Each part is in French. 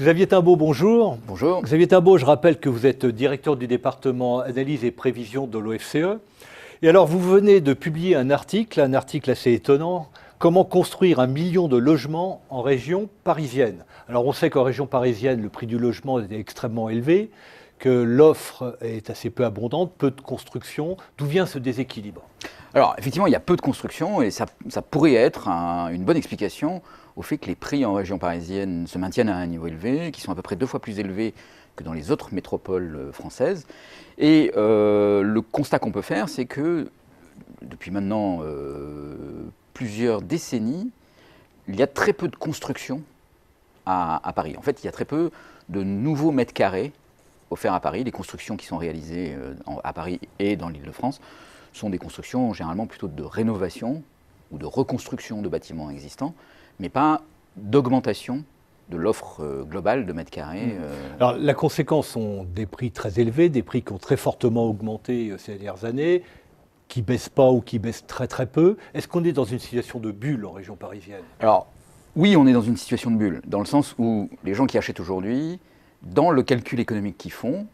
Xavier Timbaud, bonjour. Bonjour. Xavier Timbaud, je rappelle que vous êtes directeur du département analyse et prévision de l'OFCE. Et alors, vous venez de publier un article assez étonnant, comment construire 1 million de logements en région parisienne. Alors, on sait qu'en région parisienne, le prix du logement est extrêmement élevé, que l'offre est assez peu abondante, peu de construction. D'où vient ce déséquilibre? Alors, effectivement, il y a peu de construction et ça pourrait être une bonne explication au fait que les prix en région parisienne se maintiennent à un niveau élevé, qui sont à peu près 2 fois plus élevés que dans les autres métropoles françaises. Et le constat qu'on peut faire, c'est que depuis maintenant plusieurs décennies, il y a très peu de construction à Paris. En fait, il y a très peu de nouveaux mètres carrés offerts à Paris. Les constructions qui sont réalisées à Paris et dans l'Île-de-France sont des constructions généralement plutôt de rénovation ou de reconstruction de bâtiments existants, mais pas d'augmentation de l'offre globale de mètres carrés. Alors, la conséquence sont des prix très élevés, des prix qui ont très fortement augmenté ces dernières années, qui ne baissent pas ou qui baissent très très peu. Est-ce qu'on est dans une situation de bulle en région parisienne? Alors, oui, on est dans une situation de bulle, dans le sens où les gens qui achètent aujourd'hui, dans le calcul économique qu'ils font,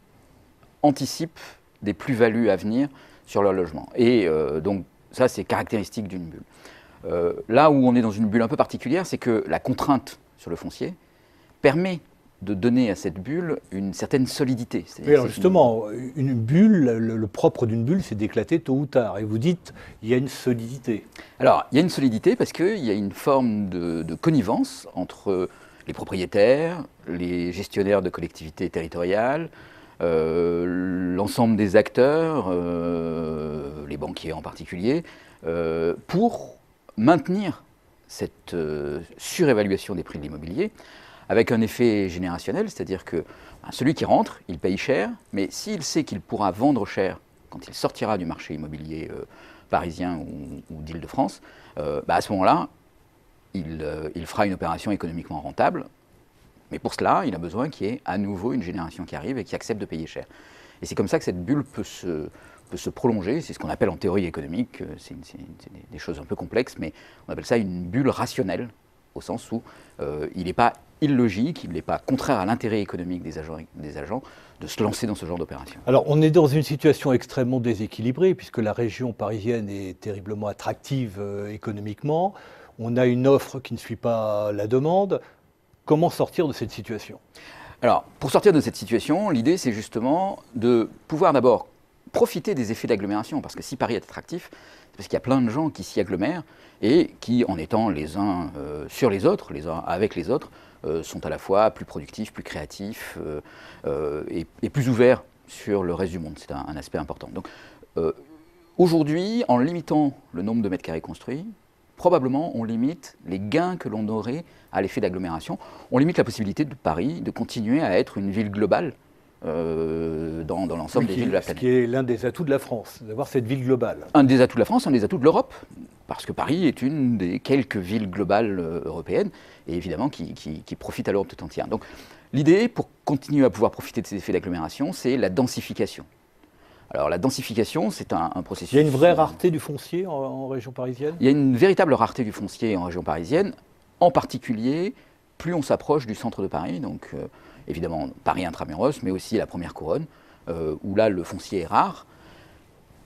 anticipent des plus-values à venir sur leur logement. Et donc, ça, c'est caractéristique d'une bulle. Là où on est dans une bulle un peu particulière, c'est que la contrainte sur le foncier permet de donner à cette bulle une certaine solidité. Oui, alors justement, une bulle, le propre d'une bulle, c'est d'éclater tôt ou tard. Et vous dites, il y a une solidité. Alors, il y a une solidité parce qu'il y a une forme de connivence entre les propriétaires, les gestionnaires de collectivités territoriales, l'ensemble des acteurs, les banquiers en particulier, pour maintenir cette surévaluation des prix de l'immobilier avec un effet générationnel, c'est-à-dire que celui qui rentre, il paye cher, mais s'il sait qu'il pourra vendre cher quand il sortira du marché immobilier parisien ou d'Île-de-France, à ce moment-là, il fera une opération économiquement rentable. Mais pour cela, il a besoin qu'il y ait à nouveau une génération qui arrive et qui accepte de payer cher. Et c'est comme ça que cette bulle peut se prolonger. C'est ce qu'on appelle en théorie économique, c'est des choses un peu complexes, mais on appelle ça une bulle rationnelle, au sens où il n'est pas illogique, il n'est pas contraire à l'intérêt économique des agents de se lancer dans ce genre d'opération. Alors, on est dans une situation extrêmement déséquilibrée, puisque la région parisienne est terriblement attractive économiquement. On a une offre qui ne suit pas la demande. Comment sortir de cette situation? Alors, pour sortir de cette situation, l'idée, c'est justement de pouvoir d'abord profiter des effets d'agglomération, parce que si Paris est attractif, c'est parce qu'il y a plein de gens qui s'y agglomèrent et qui, en étant les uns sur les autres, les uns avec les autres, sont à la fois plus productifs, plus créatifs et plus ouverts sur le reste du monde. C'est un aspect important. Donc, aujourd'hui, en limitant le nombre de mètres carrés construits, probablement on limite les gains que l'on aurait à l'effet d'agglomération. On limite la possibilité de Paris de continuer à être une ville globale dans l'ensemble des villes de la planète. Ce qui est l'un des atouts de la France, d'avoir cette ville globale. Un des atouts de la France, un des atouts de l'Europe, parce que Paris est une des quelques villes globales européennes, et évidemment qui profite à l'Europe tout entière. Donc l'idée, pour continuer à pouvoir profiter de ces effets d'agglomération, c'est la densification. Alors la densification, c'est un processus... Il y a une vraie rareté du foncier en région parisienne? Il y a une véritable rareté du foncier en région parisienne, en particulier plus on s'approche du centre de Paris, donc évidemment Paris intramuros, mais aussi la première couronne, où là le foncier est rare.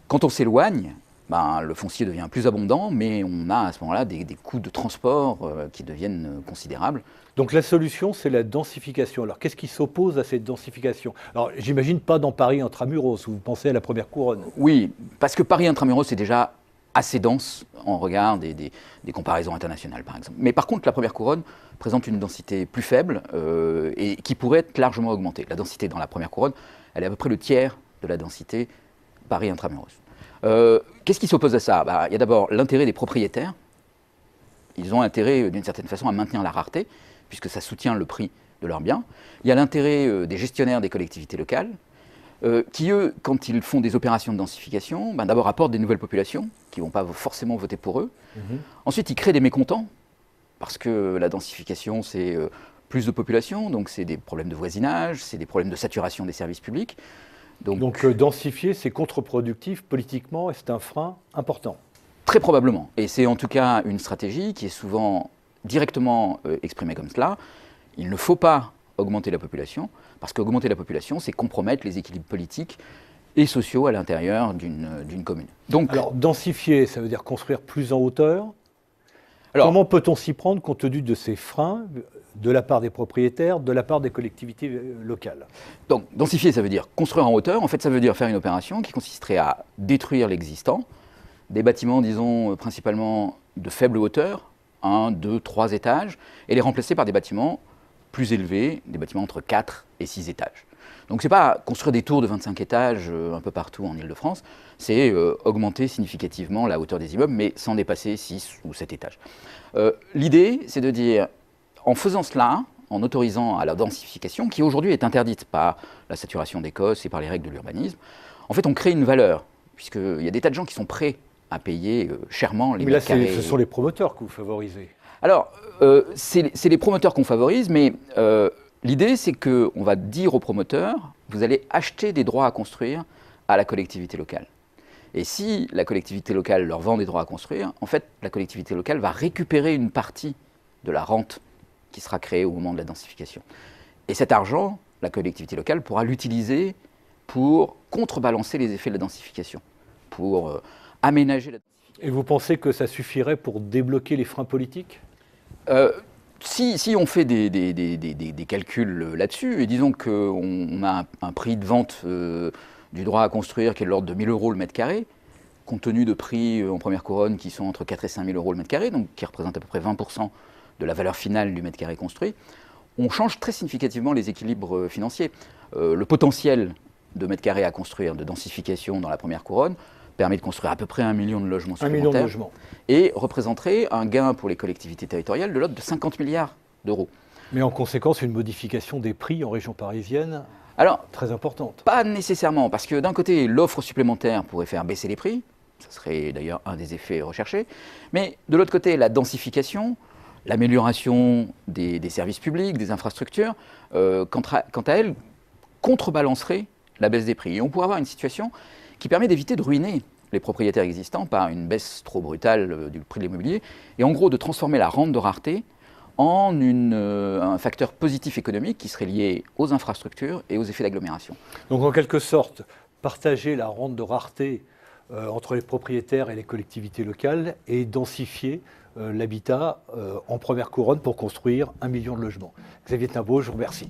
Quand on s'éloigne, le foncier devient plus abondant, mais on a à ce moment-là des coûts de transport qui deviennent considérables. Donc la solution, c'est la densification. Alors qu'est-ce qui s'oppose à cette densification? Alors j'imagine pas dans Paris intramuros, où vous pensez à la première couronne. Oui, parce que Paris intramuros est déjà assez dense en regard des comparaisons internationales, par exemple. Mais par contre, la première couronne présente une densité plus faible et qui pourrait être largement augmentée. La densité dans la première couronne, elle est à peu près le tiers de la densité Paris intramuros. Qu'est-ce qui s'oppose à ça? Il y a d'abord l'intérêt des propriétaires. Ils ont intérêt, d'une certaine façon, à maintenir la rareté, puisque ça soutient le prix de leurs biens. Il y a l'intérêt des gestionnaires des collectivités locales, qui, eux, quand ils font des opérations de densification, d'abord apportent des nouvelles populations, qui ne vont pas forcément voter pour eux. Ensuite, ils créent des mécontents, parce que la densification, c'est plus de population, donc c'est des problèmes de voisinage, c'est des problèmes de saturation des services publics. Donc densifier, c'est contre-productif politiquement et c'est un frein important. Très probablement. Et c'est en tout cas une stratégie qui est souvent directement exprimée comme cela. Il ne faut pas augmenter la population, parce qu'augmenter la population, c'est compromettre les équilibres politiques et sociaux à l'intérieur d'une commune. Donc, alors, densifier, ça veut dire construire plus en hauteur. Alors, comment peut-on s'y prendre compte tenu de ces freins de la part des propriétaires, de la part des collectivités locales? Donc, densifier, ça veut dire construire en hauteur. En fait, ça veut dire faire une opération qui consisterait à détruire l'existant, des bâtiments, disons, principalement de faible hauteur, 1, 2, 3 étages, et les remplacer par des bâtiments plus élevés, des bâtiments entre 4 et 6 étages. Donc, ce n'est pas construire des tours de 25 étages un peu partout en Île-de-France, c'est augmenter significativement la hauteur des immeubles, mais sans dépasser 6 ou 7 étages. L'idée, c'est de dire, en faisant cela, en autorisant à la densification, qui aujourd'hui est interdite par la saturation des COS et par les règles de l'urbanisme, en fait, on crée une valeur, puisqu'il y a des tas de gens qui sont prêts à payer chèrement les mètres carrés. Ce sont les promoteurs que vous favorisez. Alors, c'est les promoteurs qu'on favorise, mais l'idée, c'est qu'on va dire aux promoteurs, vous allez acheter des droits à construire à la collectivité locale. Et si la collectivité locale leur vend des droits à construire, en fait, la collectivité locale va récupérer une partie de la rente qui sera créée au moment de la densification. Et cet argent, la collectivité locale pourra l'utiliser pour contrebalancer les effets de la densification, pour aménager la densification. Et vous pensez que ça suffirait pour débloquer les freins politiques ? Si on fait des calculs là-dessus, et disons qu'on a un prix de vente du droit à construire qui est de l'ordre de 1 000 € le mètre carré, compte tenu de prix en première couronne qui sont entre 4 et 5 000 € le mètre carré, donc qui représentent à peu près 20% de la valeur finale du mètre carré construit, on change très significativement les équilibres financiers. Le potentiel de mètres carrés à construire, de densification dans la première couronne, permet de construire à peu près 1 million de logements supplémentaires. 1 million de logements. Et représenterait un gain pour les collectivités territoriales de l'ordre de 50 milliards d'euros. Mais en conséquence, une modification des prix en région parisienne très importante. Pas nécessairement, parce que d'un côté, l'offre supplémentaire pourrait faire baisser les prix, ce serait d'ailleurs un des effets recherchés, mais de l'autre côté, la densification, l'amélioration des services publics, des infrastructures, quant à elle, contrebalancerait la baisse des prix. Et on pourrait avoir une situation qui permet d'éviter de ruiner les propriétaires existants par une baisse trop brutale du prix de l'immobilier, et en gros de transformer la rente de rareté en un facteur positif économique qui serait lié aux infrastructures et aux effets d'agglomération. Donc en quelque sorte, partager la rente de rareté entre les propriétaires et les collectivités locales et densifier l'habitat en première couronne pour construire 1 million de logements. Xavier Timbaud, je vous remercie.